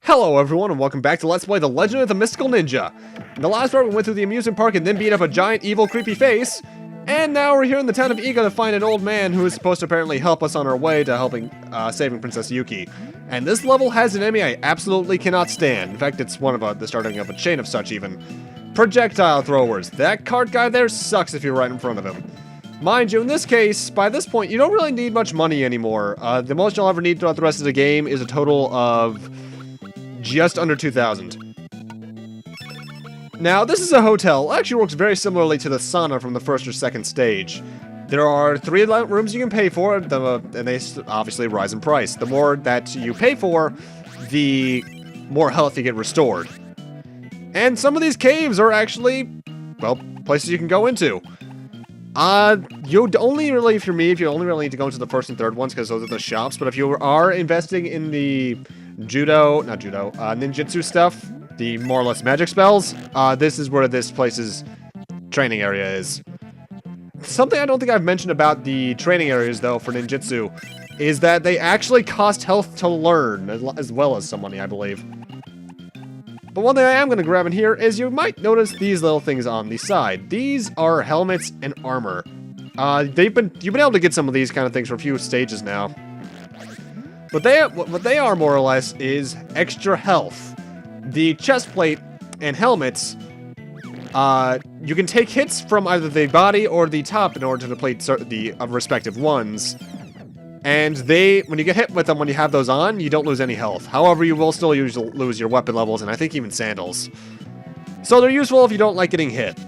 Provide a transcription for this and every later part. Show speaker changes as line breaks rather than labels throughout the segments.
Hello everyone and welcome back to Let's Play The Legend of the Mystical Ninja. In the last part we went through the amusement park and then beat up a giant evil creepy face. And now we're here in the town of Iga to find an old man who is supposed to apparently help us on our way to saving Princess Yuki. And this level has an enemy I absolutely cannot stand. In fact, it's one of the starting of a chain of such even. Projectile throwers. That cart guy there sucks if you're right in front of him. Mind you, in this case, by this point, you don't really need much money anymore. The most you'll ever need throughout the rest of the game is a total of just under 2,000. Now, this is a hotel. It actually works very similarly to the sauna from the first or second stage. There are 3 rooms you can pay for, and they obviously rise in price. The more that you pay for, the more health you get restored. And some of these caves are actually, well, places you can go into. You'd only really, if you only really need to go into the first and third ones, because those are the shops, but if you are investing in the ninjutsu stuff, the more or less magic spells, this is where this place's training area is. Something I don't think I've mentioned about the training areas, though, for ninjutsu, is that they actually cost health to learn, as well as some money, I believe. But one thing I am going to grab in here is you might notice these little things on the side. These are helmets and armor. You've been able to get some of these kind of things for a few stages now. What they are, more or less, is extra health. The chest plate and helmets, you can take hits from either the body or the top in order to deplete the respective ones. And when you get hit with them, when you have those on, you don't lose any health. However, you will still lose your weapon levels, and I think even sandals. So they're useful if you don't like getting hit.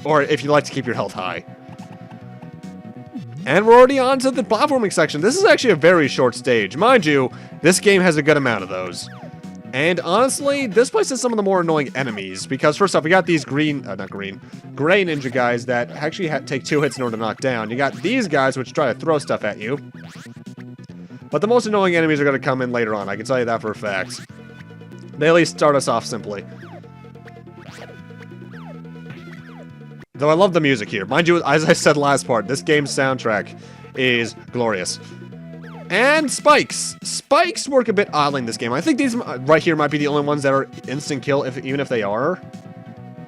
Or if you like to keep your health high. And we're already on to the platforming section. This is actually a very short stage. Mind you, this game has a good amount of those. And honestly, this place has some of the more annoying enemies. Because first off, we got these gray ninja guys that actually take 2 hits in order to knock down. You got these guys which try to throw stuff at you. But the most annoying enemies are going to come in later on. I can tell you that for a fact. They at least start us off simply. Though I love the music here. Mind you, as I said last part, this game's soundtrack is glorious. And spikes. Spikes work a bit oddly in this game. I think these right here might be the only ones that are instant kill, even if they are.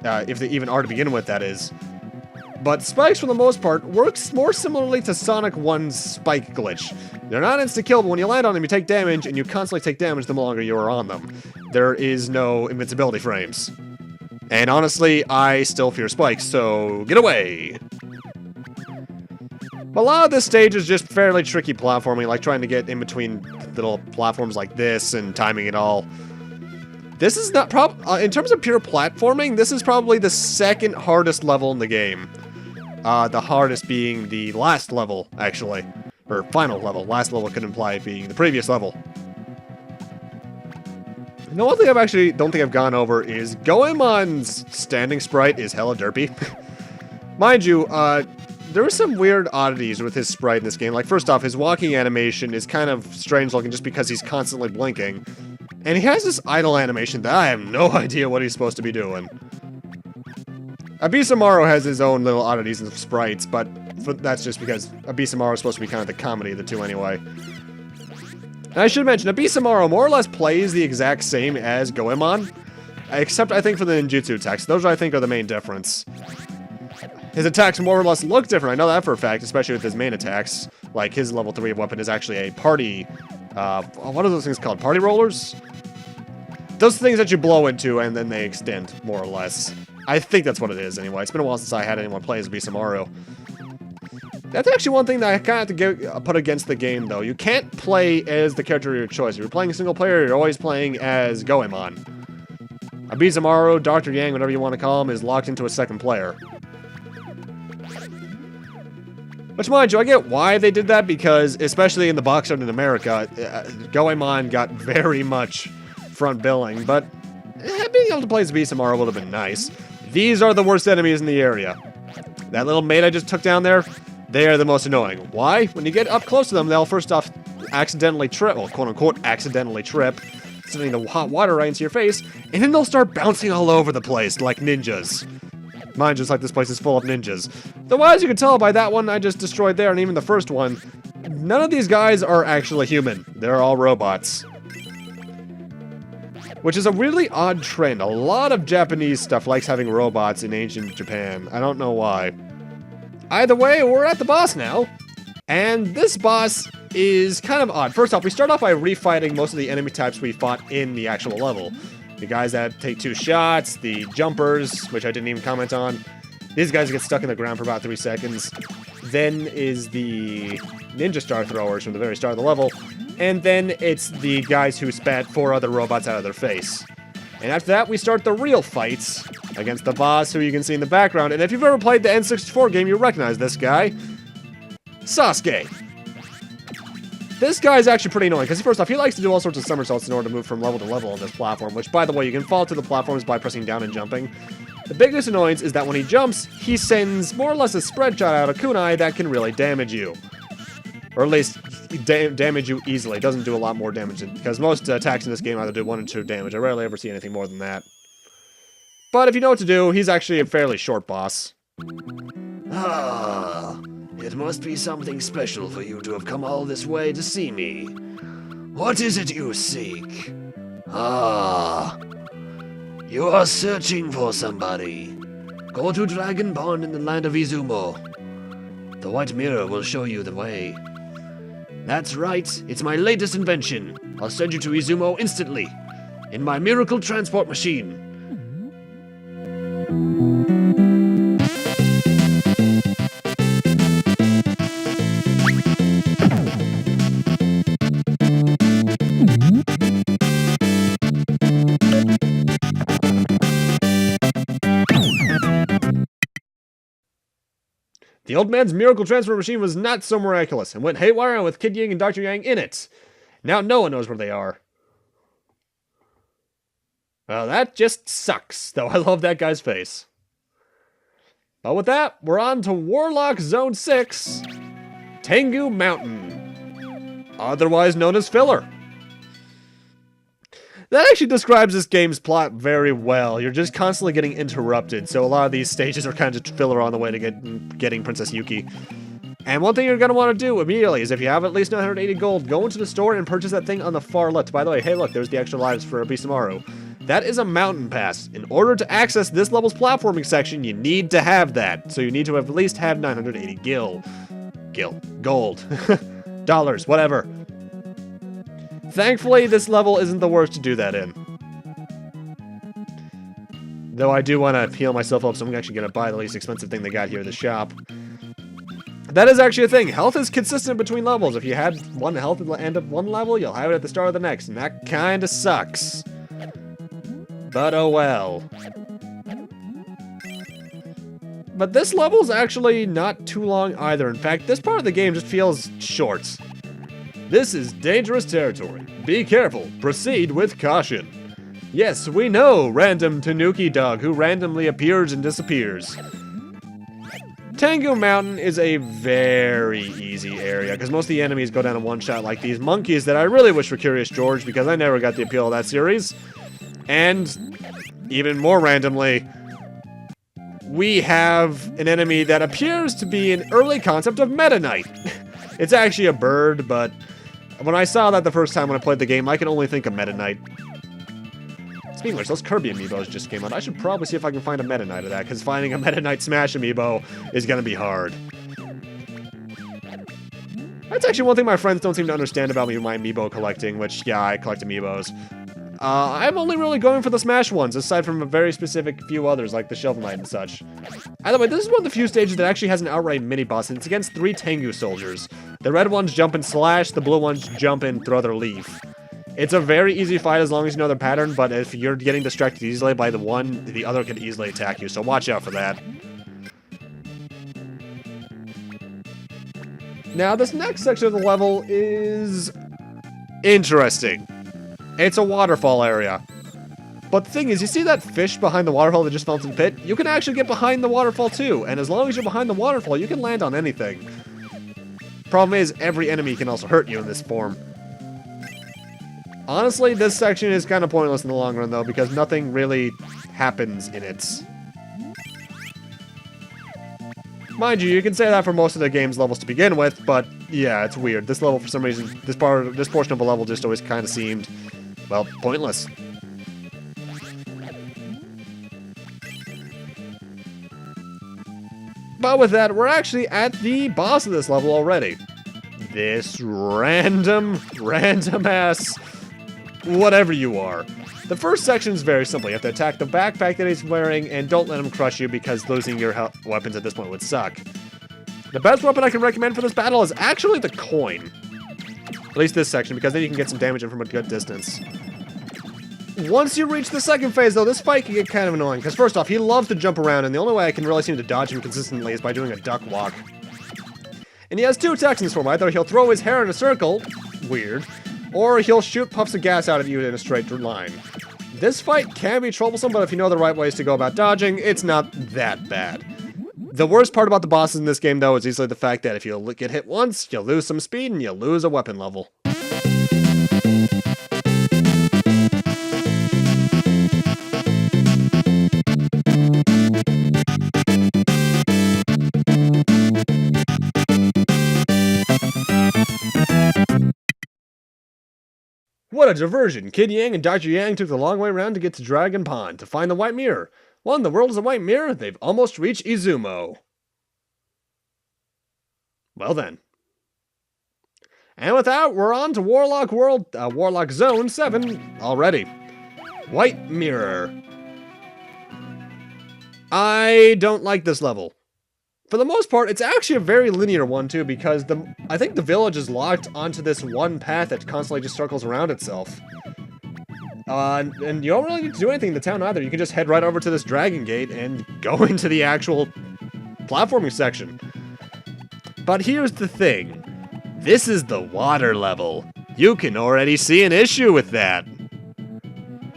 If they even are to begin with, that is. But spikes, for the most part, works more similarly to Sonic 1's spike glitch. They're not instant kill, but when you land on them, you take damage, and you constantly take damage the longer you are on them. There is no invincibility frames. And honestly, I still fear spikes, so get away! But a lot of this stage is just fairly tricky platforming, like trying to get in between little platforms like this and timing it all. This is not in terms of pure platforming, this is probably the second hardest level in the game. The hardest being the last level, actually. Or final level. Last level could imply it being the previous level. The one thing don't think I've gone over is Goemon's standing sprite is hella derpy. Mind you, there are some weird oddities with his sprite in this game. Like, first off, his walking animation is kind of strange looking just because he's constantly blinking. And he has this idle animation that I have no idea what he's supposed to be doing. Abisamaro has his own little oddities and sprites, but that's just because Abisamaro is supposed to be kind of the comedy of the two anyway. And I should mention, Abisamaro more or less plays the exact same as Goemon, except I think for the ninjutsu attacks. Those I think are the main difference. His attacks more or less look different, I know that for a fact, especially with his main attacks. Like, his level 3 weapon is actually a party, what are those things called? Party rollers? Those things that you blow into and then they extend, more or less. I think that's what it is, anyway. It's been a while since I had anyone play as Abisamaro. That's actually one thing that I kind of have to put against the game, though. You can't play as the character of your choice. If you're playing a single player, you're always playing as Goemon. Abisamaro, Dr. Yang, whatever you want to call him, is locked into a second player. Which, mind you, I get why they did that, because, especially in the box art in America, Goemon got very much front billing, but being able to play as Abisamaro would have been nice. These are the worst enemies in the area. That little maid I just took down there, they are the most annoying. Why? When you get up close to them, they'll first off accidentally trip, well, quote-unquote, accidentally trip, sending the hot water right into your face, and then they'll start bouncing all over the place like ninjas. Mine just like this place is full of ninjas. Though as you can tell by that one I just destroyed there, and even the first one, none of these guys are actually human. They're all robots. which is a really odd trend. A lot of Japanese stuff likes having robots in ancient Japan. I don't know why. Either way, we're at the boss now. And this boss is kind of odd. First off, we start off by refighting most of the enemy types we fought in the actual level. The guys that take 2 shots, the jumpers, which I didn't even comment on. These guys get stuck in the ground for about 3 seconds. Then is the ninja star throwers from the very start of the level. And then it's the guys who spat 4 other robots out of their face. And after that, we start the real fights against the boss, who you can see in the background. And if you've ever played the N64 game, you recognize this guy. Sasuke. This guy is actually pretty annoying, because first off, he likes to do all sorts of somersaults in order to move from level to level on this platform, which, by the way, you can fall to the platforms by pressing down and jumping. The biggest annoyance is that when he jumps, he sends more or less a spread shot out of kunai that can really damage you. Or at least damage you easily. It doesn't do a lot more damage, because most attacks in this game either do 1 or 2 damage. I rarely ever see anything more than that. But if you know what to do, he's actually a fairly short boss.
Ah, it must be something special for you to have come all this way to see me. What is it you seek? Ah, you are searching for somebody. Go to Dragon Pond in the land of Izumo. The white mirror will show you the way. That's right, it's my latest invention. I'll send you to Izumo instantly, in my miracle transport machine.
The old man's miracle transfer machine was not so miraculous, and went haywire with Kid Ying and Dr. Yang in it. Now no one knows where they are. Well, that just sucks, though I love that guy's face. But with that, we're on to Warlock Zone 6, Tangu Mountain, otherwise known as Filler. That actually describes this game's plot very well. You're just constantly getting interrupted, so a lot of these stages are kind of filler on the way to getting Princess Yuki. And one thing you're going to want to do immediately is if you have at least 980 gold, go into the store and purchase that thing on the far left. By the way, hey look, there's the extra lives for Abisamaru. That is a mountain pass. In order to access this level's platforming section, you need to have that. So you need to at least have 980 gold. Dollars, whatever. Thankfully, this level isn't the worst to do that in. Though I do want to heal myself up, so I'm actually going to buy the least expensive thing they got here at the shop. That is actually a thing. Health is consistent between levels. If you had 1 health at the end of one level, you'll have it at the start of the next, and that kind of sucks. But oh well. But this level's actually not too long either. In fact, this part of the game just feels short. This is dangerous territory. Be careful. Proceed with caution. Yes, we know random Tanuki dog who randomly appears and disappears. Tangu Mountain is a very easy area because most of the enemies go down in one shot, like these monkeys that I really wish were Curious George because I never got the appeal of that series. And even more randomly, we have an enemy that appears to be an early concept of Meta Knight. It's actually a bird, but when I saw that the first time when I played the game, I can only think of Meta Knight. Speaking of which, those Kirby amiibos just came out. I should probably see if I can find a Meta Knight of that, because finding a Meta Knight Smash amiibo is going to be hard. That's actually one thing my friends don't seem to understand about me with my amiibo collecting, which, yeah, I collect amiibos. I'm only really going for the Smash ones, aside from a very specific few others, like the Shovel Knight and such. Either way, this is one of the few stages that actually has an outright mini-boss, and it's against 3 Tengu soldiers. The red ones jump and slash, the blue ones jump and throw their leaf. It's a very easy fight as long as you know their pattern, but if you're getting distracted easily by the one, the other can easily attack you, so watch out for that. Now, this next section of the level is interesting. It's a waterfall area. But the thing is, you see that fish behind the waterfall that just fell into the pit? You can actually get behind the waterfall too, and as long as you're behind the waterfall, you can land on anything. Problem is, every enemy can also hurt you in this form. Honestly, this section is kind of pointless in the long run though, because nothing really happens in it. Mind you, you can say that for most of the game's levels to begin with, but yeah, it's weird. This level, for some reason, this portion of the level just always kind of seemed, well, pointless. But with that, we're actually at the boss of this level already. This random ass, whatever you are. The first section is very simple. You have to attack the backpack that he's wearing, and don't let him crush you because losing your weapons at this point would suck. The best weapon I can recommend for this battle is actually the coin. At least this section, because then you can get some damage in from a good distance. Once you reach the second phase, though, this fight can get kind of annoying. Because first off, he loves to jump around, and the only way I can really seem to dodge him consistently is by doing a duck walk. And he has two attacks in this form. Either he'll throw his hair in a circle, weird, or he'll shoot puffs of gas out at you in a straight line. This fight can be troublesome, but if you know the right ways to go about dodging, it's not that bad. The worst part about the bosses in this game, though, is easily the fact that if you get hit once, you'll lose some speed and you'll lose a weapon level. What a diversion! Kid Yang and Dr. Yang took the long way around to get to Dragon Pond to find the White Mirror. Well, in the world is a White Mirror, they've almost reached Izumo. Well then. And with that, we're on to Warlock Zone 7 already. White Mirror. I don't like this level. For the most part, it's actually a very linear one, too, because I think the village is locked onto this one path that constantly just circles around itself. And you don't really need to do anything in the town either. You can just head right over to this dragon gate and go into the actual platforming section. But here's the thing. This is the water level. You can already see an issue with that.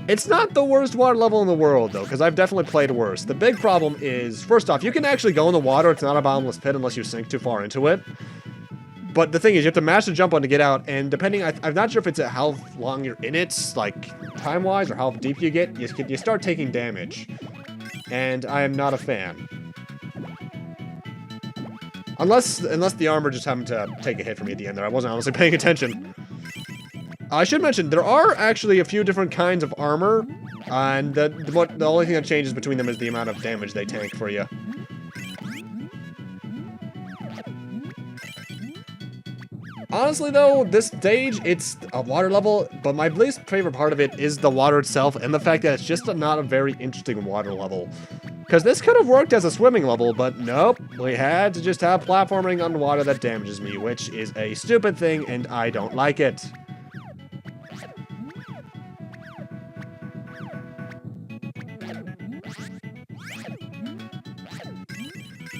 It's not the worst water level in the world, though, because I've definitely played worse. The big problem is, first off, you can actually go in the water. It's not a bottomless pit unless you sink too far into it. But the thing is, you have to mash the jump on to get out, and depending, I'm not sure if it's at how long you're in it, like, time-wise, or how deep you get, you start taking damage. And I am not a fan. Unless the armor just happened to take a hit from me at the end there. I wasn't honestly paying attention. I should mention, there are actually a few different kinds of armor, and the only thing that changes between them is the amount of damage they tank for you. Honestly, though, this stage, it's a water level, but my least favorite part of it is the water itself, and the fact that it's just not a very interesting water level. Because this could have worked as a swimming level, but nope, we had to just have platforming underwater that damages me, which is a stupid thing, and I don't like it.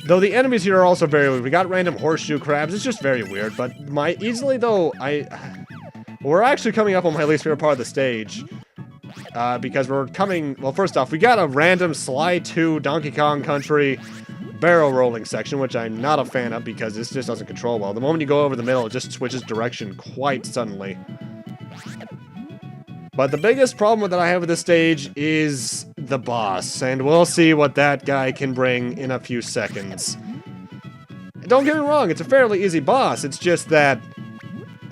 Though the enemies here are also very weird. We got random horseshoe crabs. It's just very weird. But we're actually coming up on my least favorite part of the stage. Because we're coming... Well, first off, we got a random Sly 2 Donkey Kong Country barrel rolling section, which I'm not a fan of because this just doesn't control well. The moment you go over the middle, it just switches direction quite suddenly. But the biggest problem that I have with this stage is the boss, and we'll see what that guy can bring in a few seconds. Don't get me wrong, it's a fairly easy boss, it's just that...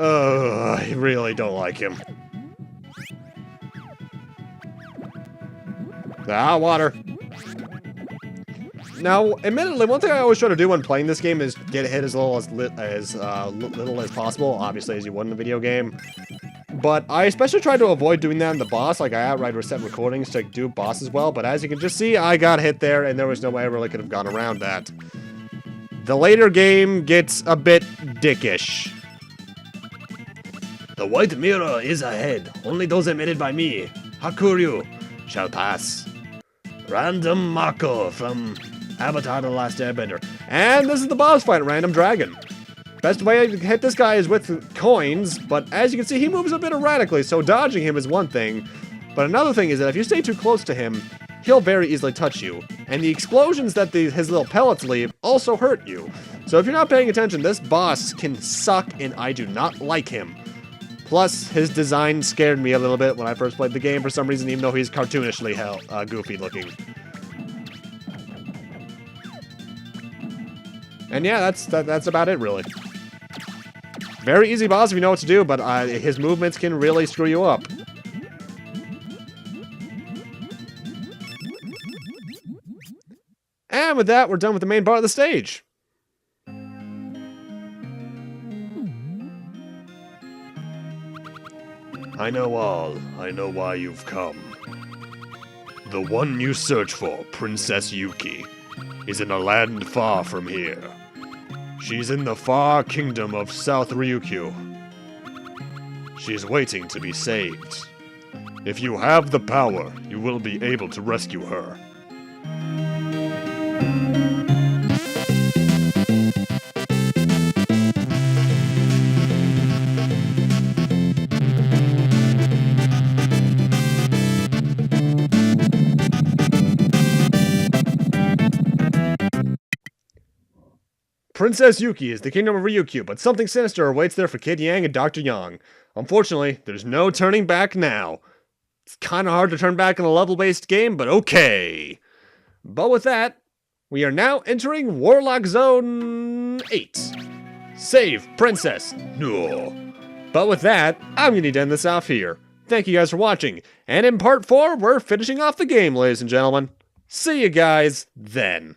I really don't like him. Ah, water. Now, admittedly, one thing I always try to do when playing this game is get hit as little as possible, obviously as you would in a video game. But I especially try to avoid doing that in the boss, like I outright reset recordings to do bosses well, but as you can just see, I got hit there, and there was no way I really could have gone around that. The later game gets a bit dickish.
The White Mirror is ahead. Only those emitted by me, Hakuryu, shall pass. Random Mako from Avatar The Last Airbender.
And this is the boss fight, Random Dragon. Best way to hit this guy is with coins, but as you can see, he moves a bit erratically, so dodging him is one thing. But another thing is that if you stay too close to him, he'll very easily touch you. And the explosions that his little pellets leave also hurt you. So if you're not paying attention, this boss can suck, and I do not like him. Plus, his design scared me a little bit when I first played the game for some reason, even though he's cartoonishly goofy looking. And yeah, that's about it, really. Very easy boss if you know what to do, but his movements can really screw you up. And with that, we're done with the main part of the stage.
I know all. I know why you've come. The one you search for, Princess Yuki, is in a land far from here. She's in the far kingdom of South Ryukyu. She's waiting to be saved. If you have the power, you will be able to rescue her.
Princess Yuki is the kingdom of Ryukyu, but something sinister awaits there for Kid Yang and Dr. Yang. Unfortunately, there's no turning back now. It's kind of hard to turn back in a level-based game, but okay. But with that, we are now entering Warlock Zone 8. Save Princess. No. But with that, I'm going to need to end this off here. Thank you guys for watching, and in part 4, we're finishing off the game, ladies and gentlemen. See you guys then.